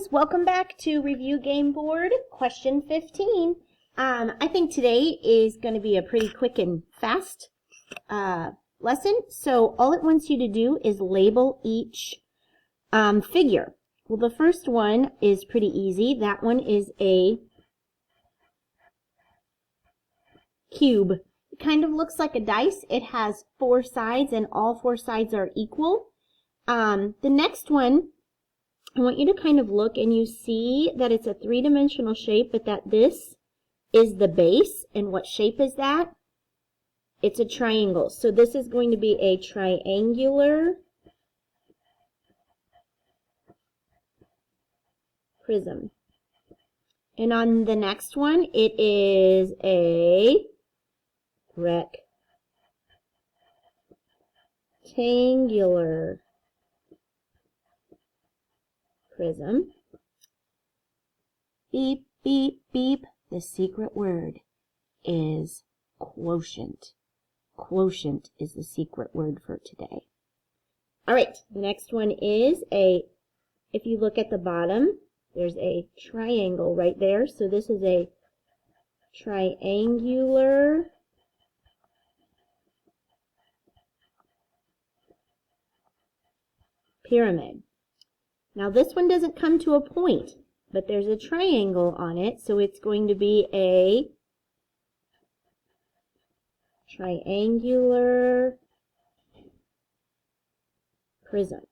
guys, welcome back to Review Game Board question 15. I think today is going to be a pretty quick and fast lesson. So all it wants you to do is label each figure. Well, the first one is pretty easy. That one is a cube. It kind of looks like a dice. It has 4 sides and all 4 sides are equal. The next one, I want you to kind of look and you see that it's a 3-dimensional shape, but that this is the base. And what shape is that? It's a triangle. So this is going to be a triangular prism. And on the next one, it is a rectangular prism. Beep, beep, beep. The secret word is quotient. Quotient is the secret word for today. All right, the next one is if you look at the bottom, there's a triangle right there. So this is a triangular pyramid. Now this one doesn't come to a point, but there's a triangle on it, so it's going to be a triangular prism.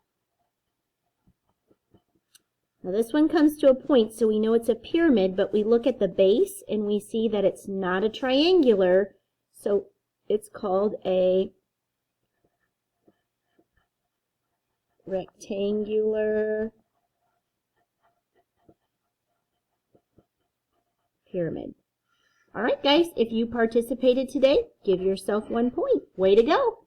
Now this one comes to a point, so we know it's a pyramid, but we look at the base and we see that it's not a triangular, so it's called a rectangular pyramid. All right, guys, if you participated today, give yourself 1 point. Way to go!